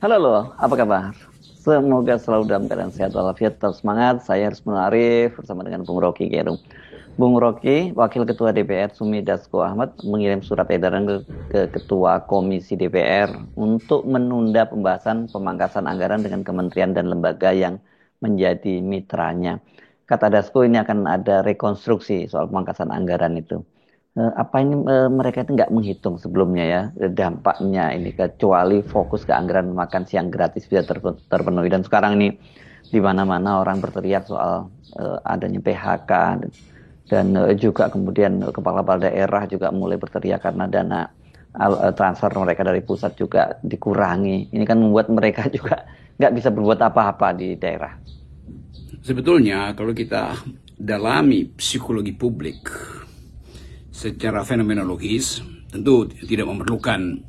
Halo loh, apa kabar? Semoga selalu dalam keadaan sehat walafiat, tetap semangat. Saya Harus Arif bersama dengan Bung Rocky Gerung. Bung Rocky, Wakil Ketua DPR Sumi Dasko Ahmad mengirim surat edaran ke Ketua Komisi DPR untuk menunda pembahasan pemangkasan anggaran dengan kementerian dan lembaga yang menjadi mitranya. Kata Dasko ini akan ada rekonstruksi soal pemangkasan anggaran itu. Apa ini mereka itu nggak menghitung sebelumnya ya dampaknya ini kecuali fokus ke anggaran makan siang gratis bisa terpenuhi dan sekarang ini di mana-mana orang berteriak soal adanya PHK dan juga kemudian kepala-kepala daerah juga mulai berteriak karena dana transfer mereka dari pusat juga dikurangi. Ini kan membuat mereka juga nggak bisa berbuat apa-apa di daerah. Sebetulnya kalau kita dalami psikologi publik secara fenomenologis, tentu tidak memerlukan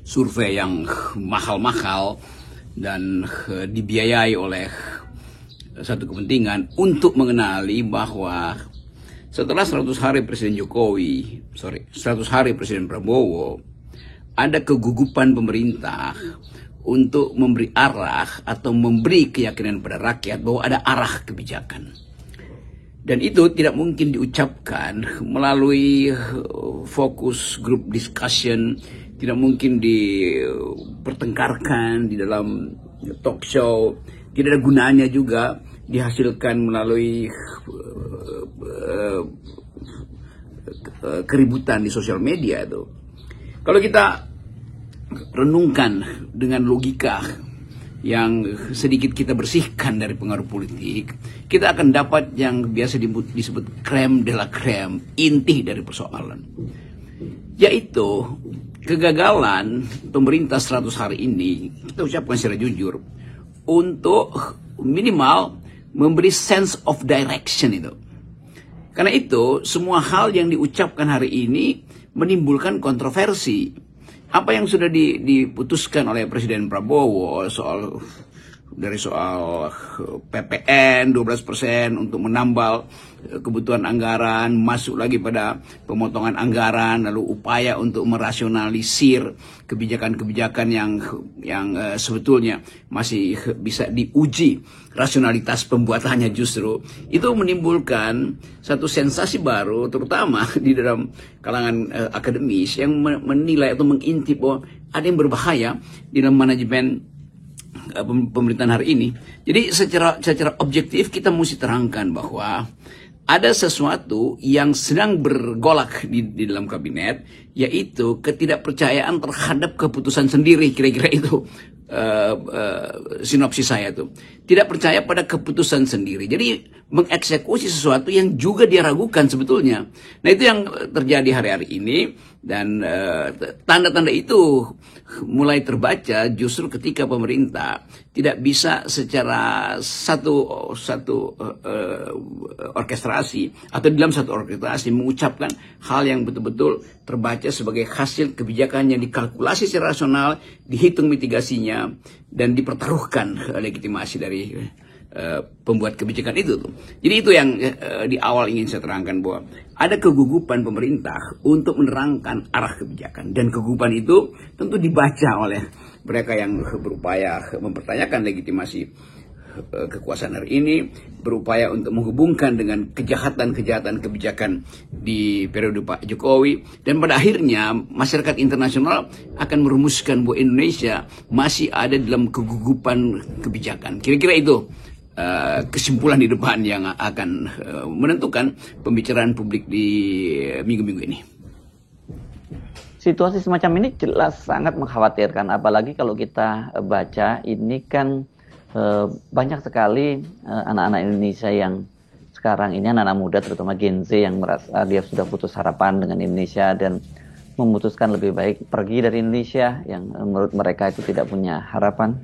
survei yang mahal-mahal dan dibiayai oleh satu kepentingan untuk mengenali bahwa setelah 100 hari Presiden 100 hari Presiden Prabowo, ada kegugupan pemerintah untuk memberi arah atau memberi keyakinan pada rakyat bahwa ada arah kebijakan. Dan itu tidak mungkin diucapkan melalui fokus group discussion, tidak mungkin dipertengkarkan di dalam talk show, tidak ada gunanya juga dihasilkan melalui keributan di sosial media itu. Kalau kita renungkan dengan logika yang sedikit kita bersihkan dari pengaruh politik, kita akan dapat yang biasa disebut crème de la crème, inti dari persoalan, yaitu kegagalan pemerintah 100 hari ini, kita ucapkan secara jujur, untuk minimal memberi sense of direction itu. Karena itu, semua hal yang diucapkan hari ini menimbulkan kontroversi. Apa yang sudah diputuskan oleh Presiden Prabowo dari soal PPN 12% untuk menambal kebutuhan anggaran, masuk lagi pada pemotongan anggaran, lalu upaya untuk merasionalisir kebijakan-kebijakan yang sebetulnya masih bisa diuji rasionalitas pembuatannya, justru itu menimbulkan satu sensasi baru, terutama di dalam kalangan akademis yang menilai atau mengintip bahwa ada yang berbahaya di dalam manajemen pemerintahan hari ini. Jadi secara objektif kita mesti terangkan bahwa ada sesuatu yang sedang bergolak di dalam kabinet, yaitu ketidakpercayaan terhadap keputusan sendiri. Kira-kira itu sinopsis saya tuh. Tidak percaya pada keputusan sendiri. Jadi mengeksekusi sesuatu yang juga dia ragukan sebetulnya. Nah, itu yang terjadi hari-hari ini, dan tanda-tanda itu mulai terbaca justru ketika pemerintah tidak bisa secara satu orkestrasi atau dalam satu orkestrasi mengucapkan hal yang betul-betul terbaca sebagai hasil kebijakan yang dikalkulasi secara rasional, dihitung mitigasinya, dan dipertaruhkan legitimasi dari pembuat kebijakan itu tuh. Jadi itu yang di awal ingin saya terangkan, bahwa ada kegugupan pemerintah untuk menerangkan arah kebijakan, dan kegugupan itu tentu dibaca oleh mereka yang berupaya mempertanyakan legitimasi kekuasaan hari ini, berupaya untuk menghubungkan dengan kejahatan-kejahatan kebijakan di periode Pak Jokowi, dan pada akhirnya masyarakat internasional akan merumuskan bahwa Indonesia masih ada dalam kegugupan kebijakan. Kira-kira itu kesimpulan di depan yang akan menentukan pembicaraan publik di minggu-minggu ini. Situasi semacam ini jelas sangat mengkhawatirkan, apalagi kalau kita baca ini kan banyak sekali anak-anak Indonesia yang sekarang ini, anak-anak muda terutama Gen Z, yang merasa dia sudah putus harapan dengan Indonesia dan memutuskan lebih baik pergi dari Indonesia, yang menurut mereka itu tidak punya harapan.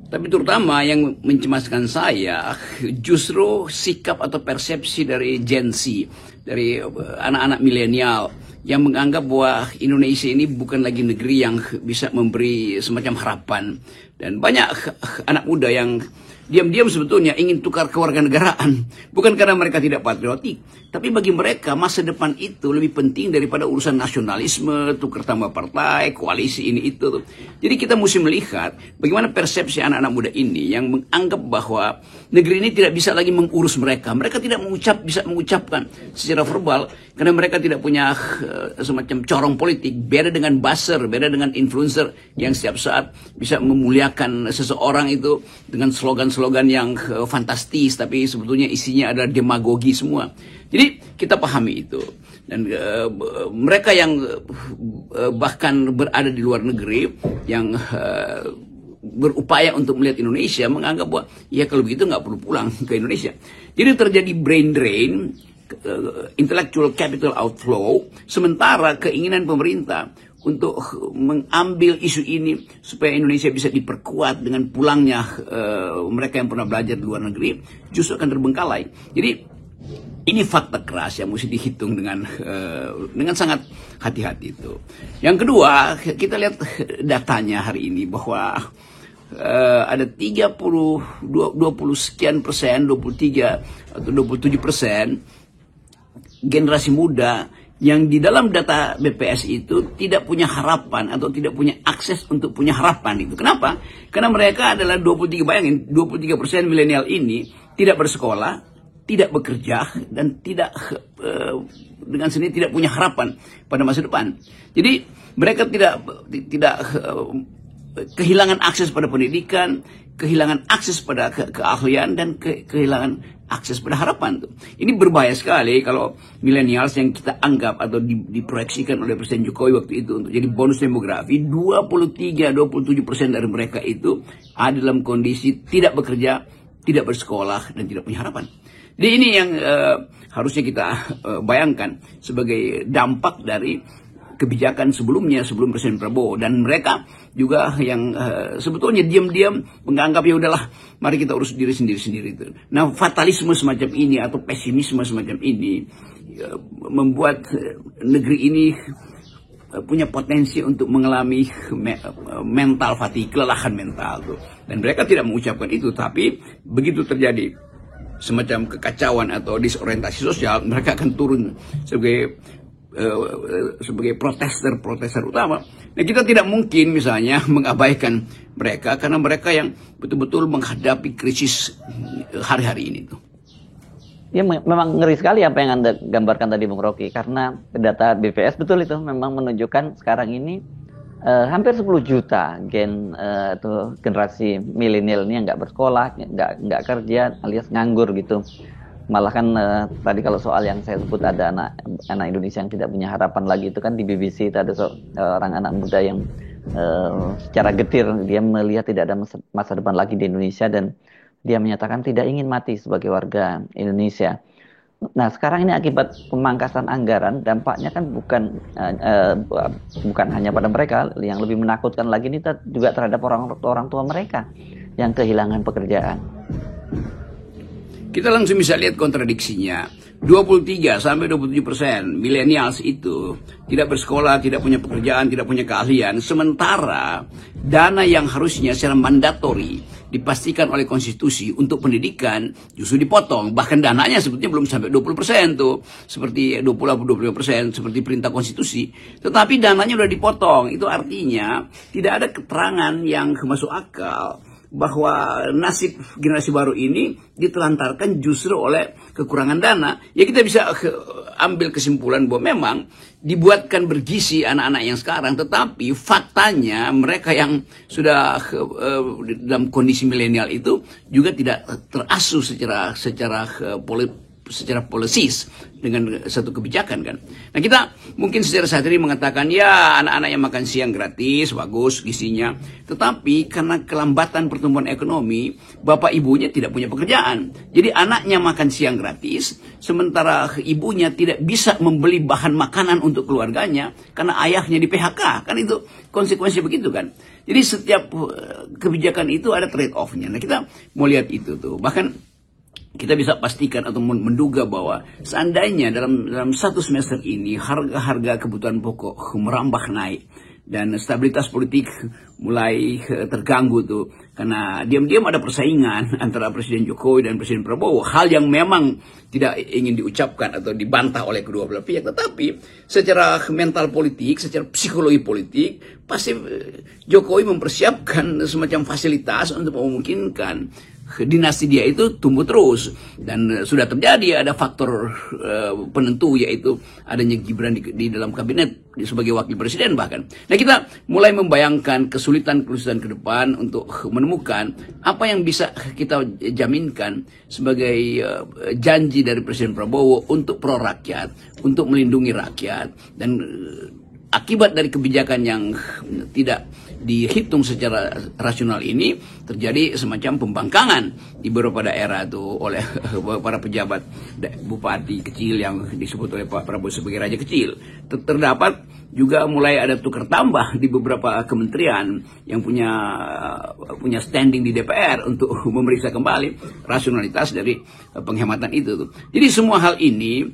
Tapi terutama yang mencemaskan saya justru sikap atau persepsi dari Gen Z, dari anak-anak milenial yang menganggap bahwa Indonesia ini bukan lagi negeri yang bisa memberi semacam harapan. Dan banyak anak muda yang diam-diam sebetulnya ingin tukar kewarganegaraan, bukan karena mereka tidak patriotik, tapi bagi mereka masa depan itu lebih penting daripada urusan nasionalisme, tukar tambah partai, koalisi ini itu. Jadi kita mesti melihat bagaimana persepsi anak-anak muda ini yang menganggap bahwa negeri ini tidak bisa lagi mengurus mereka. Mereka tidak bisa mengucapkan secara verbal karena mereka tidak punya semacam corong politik. Beda dengan buzzer, beda dengan influencer yang setiap saat bisa memuliakan seseorang itu dengan slogan-slogan yang fantastis, tapi sebetulnya isinya adalah demagogi semua. Jadi kita pahami itu. Dan mereka yang bahkan berada di luar negeri, yang berupaya untuk melihat Indonesia, menganggap bahwa ya kalau begitu nggak perlu pulang ke Indonesia. Jadi terjadi brain drain, intellectual capital outflow, sementara keinginan pemerintah untuk mengambil isu ini supaya Indonesia bisa diperkuat dengan pulangnya mereka yang pernah belajar di luar negeri justru akan terbengkalai. Jadi ini fakta keras yang mesti dihitung dengan sangat hati-hati itu. Yang kedua, kita lihat datanya hari ini bahwa ada 20 sekian persen, 23 atau 27% generasi muda yang di dalam data BPS itu tidak punya harapan atau tidak punya akses untuk punya harapan itu. Kenapa? Karena mereka adalah 23%, 23% milenial ini tidak bersekolah, tidak bekerja, dan tidak dengan sendiri tidak punya harapan pada masa depan. Jadi mereka tidak kehilangan akses pada pendidikan, kehilangan akses pada keahlian, dan kehilangan akses pada harapan. Ini berbahaya sekali kalau millennials yang kita anggap atau diproyeksikan oleh Presiden Jokowi waktu itu untuk jadi bonus demografi, 23-27% dari mereka itu ada dalam kondisi tidak bekerja, tidak bersekolah, dan tidak punya harapan. Jadi ini yang harusnya kita bayangkan sebagai dampak dari kebijakan sebelumnya, sebelum Presiden Prabowo. Dan mereka juga yang sebetulnya diam-diam menganggap ya udahlah, mari kita urus diri sendiri-sendiri itu. Nah, fatalisme semacam ini atau pesimisme semacam ini membuat negeri ini punya potensi untuk mengalami mental fatigue, kelelahan mental tuh. Dan mereka tidak mengucapkan itu, tapi begitu terjadi semacam kekacauan atau disorientasi sosial, mereka akan turun sebagai protester utama. Nah, kita tidak mungkin misalnya mengabaikan mereka karena mereka yang betul-betul menghadapi krisis hari-hari ini tuh. Ya, memang ngeri sekali apa yang Anda gambarkan tadi Bung Rocky, karena data BPS betul itu memang menunjukkan sekarang ini hampir 10 juta atau generasi milenial ini yang nggak bersekolah, nggak kerja, alias nganggur gitu. Malah kan tadi kalau soal yang saya sebut ada anak Indonesia yang tidak punya harapan lagi, itu kan di BBC itu ada seorang anak muda yang secara getir dia melihat tidak ada masa depan lagi di Indonesia, dan dia menyatakan tidak ingin mati sebagai warga Indonesia. Nah, sekarang ini akibat pemangkasan anggaran, dampaknya kan bukan hanya pada mereka, yang lebih menakutkan lagi ini juga terhadap orang tua mereka yang kehilangan pekerjaan. Kita langsung bisa lihat kontradiksinya. 23-27% millennials itu tidak bersekolah, tidak punya pekerjaan, tidak punya keahlian. Sementara dana yang harusnya secara mandatori dipastikan oleh konstitusi untuk pendidikan justru dipotong. Bahkan dananya sebetulnya belum sampai 20% tuh. Seperti 20-25% seperti perintah konstitusi. Tetapi dananya udah dipotong. Itu artinya tidak ada keterangan yang masuk akal bahwa nasib generasi baru ini ditelantarkan justru oleh kekurangan dana. Ya, kita bisa ambil kesimpulan bahwa memang dibuatkan bergizi anak-anak yang sekarang, tetapi faktanya mereka yang sudah dalam kondisi milenial itu juga tidak terasuh secara policies dengan satu kebijakan kan. Nah, kita mungkin secara sadari mengatakan ya anak-anak yang makan siang gratis, bagus gizinya. Tetapi karena kelambatan pertumbuhan ekonomi, bapak ibunya tidak punya pekerjaan. Jadi anaknya makan siang gratis, sementara ibunya tidak bisa membeli bahan makanan untuk keluarganya karena ayahnya di PHK. Kan itu konsekuensi begitu kan. Jadi setiap kebijakan itu ada trade off-nya. Nah, kita mau lihat itu tuh. Bahkan kita bisa pastikan atau menduga bahwa seandainya dalam satu semester ini harga-harga kebutuhan pokok merambah naik dan stabilitas politik mulai terganggu tuh karena diam-diam ada persaingan antara Presiden Jokowi dan Presiden Prabowo, hal yang memang tidak ingin diucapkan atau dibantah oleh kedua belah pihak, tetapi secara mental politik, secara psikologi politik pasti Jokowi mempersiapkan semacam fasilitas untuk memungkinkan dinasti dia itu tumbuh terus, dan sudah terjadi ada faktor penentu, yaitu adanya Gibran di dalam kabinet sebagai wakil presiden bahkan. Nah, kita mulai membayangkan kesulitan-kesulitan ke depan untuk menemukan apa yang bisa kita jaminkan sebagai janji dari Presiden Prabowo untuk pro rakyat, untuk melindungi rakyat, dan akibat dari kebijakan yang tidak dihitung secara rasional ini terjadi semacam pembangkangan di beberapa daerah tuh oleh para pejabat bupati kecil yang disebut oleh Pak Prabowo sebagai raja kecil. Terdapat juga mulai ada tukar tambah di beberapa kementerian yang punya standing di DPR untuk memeriksa kembali rasionalitas dari penghematan itu tuh. Jadi semua hal ini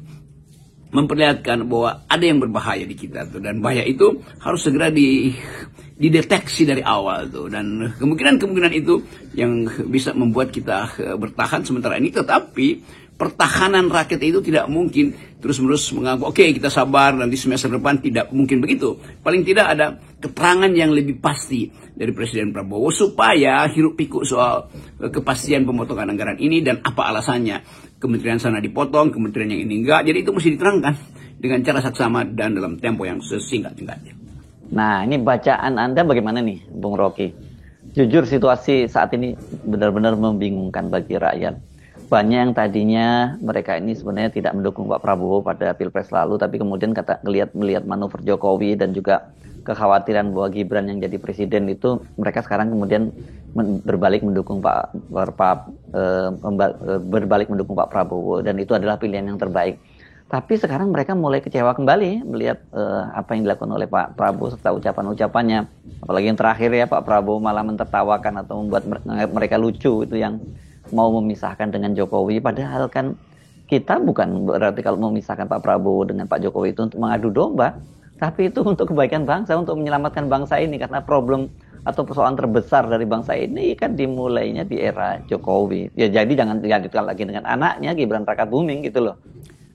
memperlihatkan bahwa ada yang berbahaya di kita tuh, dan bahaya itu harus segera dideteksi dari awal tuh, dan kemungkinan itu yang bisa membuat kita bertahan sementara ini. Tetapi pertahanan rakyat itu tidak mungkin terus-menerus menganggap oke, kita sabar nanti semester depan, tidak mungkin begitu. Paling tidak ada keterangan yang lebih pasti dari Presiden Prabowo supaya hiruk pikuk soal kepastian pemotongan anggaran ini dan apa alasannya kementerian sana dipotong, kementerian yang ini enggak. Jadi itu mesti diterangkan dengan cara saksama dan dalam tempo yang sesingkat-singkatnya. Nah, ini bacaan Anda bagaimana nih, Bung Rocky? Jujur situasi saat ini benar-benar membingungkan bagi rakyat. Banyak yang tadinya mereka ini sebenarnya tidak mendukung Pak Prabowo pada Pilpres lalu, tapi kemudian melihat manuver Jokowi dan juga kekhawatiran bahwa Gibran yang jadi presiden itu, mereka sekarang kemudian berbalik mendukung Pak Prabowo, dan itu adalah pilihan yang terbaik. Tapi sekarang mereka mulai kecewa kembali melihat apa yang dilakukan oleh Pak Prabowo serta ucapan-ucapannya. Apalagi yang terakhir ya, Pak Prabowo malah mentertawakan atau membuat mereka lucu, itu yang mau memisahkan dengan Jokowi. Padahal kan kita bukan berarti kalau memisahkan Pak Prabowo dengan Pak Jokowi itu untuk mengadu domba, tapi itu untuk kebaikan bangsa, untuk menyelamatkan bangsa ini, karena problem atau persoalan terbesar dari bangsa ini kan dimulainya di era Jokowi. Ya jadi jangan dilanjutkan lagi dengan anaknya Gibran Rakabuming gitu loh.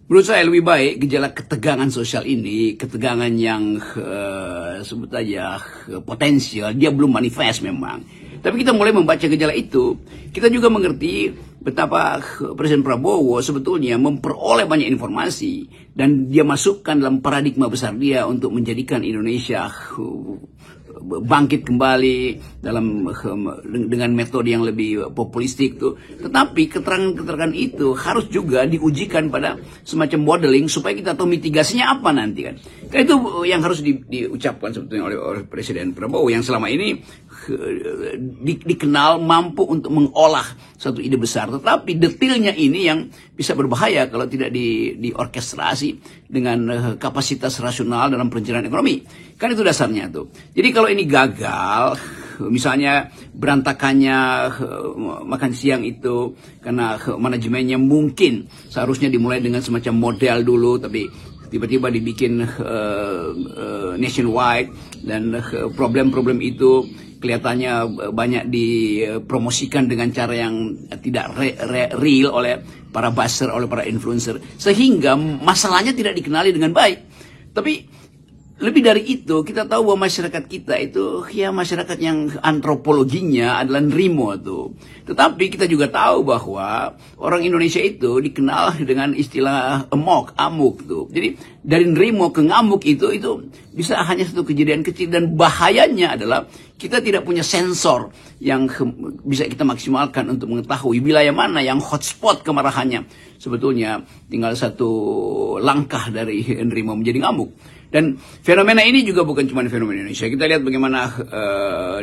Menurut saya lebih baik gejala ketegangan sosial ini, ketegangan yang sebut aja potensial, dia belum manifest memang. Tapi kita mulai membaca gejala itu, kita juga mengerti betapa Presiden Prabowo sebetulnya memperoleh banyak informasi dan dia masukkan dalam paradigma besar dia untuk menjadikan Indonesia bangkit kembali dengan metode yang lebih populistik tuh. Tetapi keterangan-keterangan itu harus juga diujikan pada semacam modeling supaya kita tahu mitigasinya apa nanti kan. Karena itu yang harus diucapkan sebetulnya oleh Presiden Prabowo yang selama ini dikenal mampu untuk mengolah satu ide besar, tetapi detailnya ini yang bisa berbahaya kalau tidak diorkestrasi dengan kapasitas rasional dalam perencanaan ekonomi. Kan itu dasarnya tuh. Jadi kalau ini gagal, misalnya berantakannya makan siang itu karena manajemennya mungkin seharusnya dimulai dengan semacam model dulu, tapi tiba-tiba dibikin nationwide, dan problem-problem itu kelihatannya banyak dipromosikan dengan cara yang tidak real oleh para buzzer, oleh para influencer, sehingga masalahnya tidak dikenali dengan baik. Tapi lebih dari itu, kita tahu bahwa masyarakat kita itu ya masyarakat yang antropologinya adalah nerimo tuh. Tetapi kita juga tahu bahwa orang Indonesia itu dikenal dengan istilah amuk tuh. Jadi dari nerimo ke ngamuk itu bisa hanya satu kejadian kecil, dan bahayanya adalah kita tidak punya sensor yang bisa kita maksimalkan untuk mengetahui wilayah mana yang hotspot kemarahannya. Sebetulnya tinggal satu langkah dari nerimo menjadi ngamuk. Dan fenomena ini juga bukan cuma fenomena Indonesia. Kita lihat bagaimana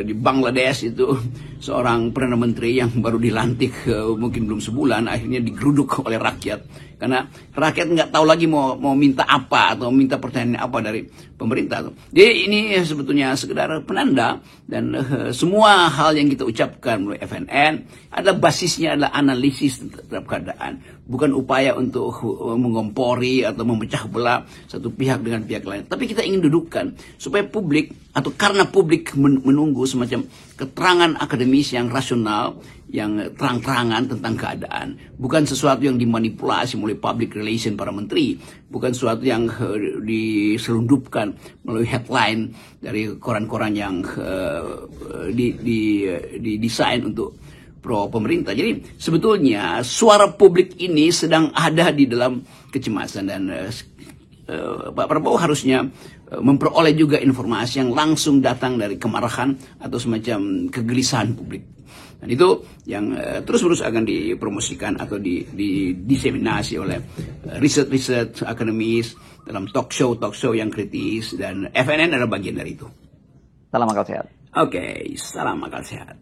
di Bangladesh itu seorang Perdana Menteri yang baru dilantik mungkin belum sebulan akhirnya digeruduk oleh rakyat. Karena rakyat nggak tahu lagi mau minta apa atau minta pertanyaan apa dari pemerintah. Jadi ini sebetulnya sekedar penanda dan semua hal yang kita ucapkan melalui FNN adalah basisnya adalah analisis terhadap keadaan. Bukan upaya untuk mengompori atau memecah belah satu pihak dengan pihak lain. Tapi kita ingin dudukkan supaya publik atau karena publik menunggu semacam keterangan akademis yang rasional, yang terang-terangan tentang keadaan. Bukan sesuatu yang dimanipulasi melalui public relation para menteri. Bukan sesuatu yang diselundupkan melalui headline dari koran-koran yang didesain untuk pro pemerintah. Jadi sebetulnya suara publik ini sedang ada di dalam kecemasan dan Pak Prabowo harusnya memperoleh juga informasi yang langsung datang dari kemarahan atau semacam kegelisahan publik. Dan itu yang terus-menerus akan dipromosikan atau didiseminasi oleh riset-riset akademis dalam talk show yang kritis, dan FNN adalah bagian dari itu. Salam akal sehat. Oke, salam akal sehat.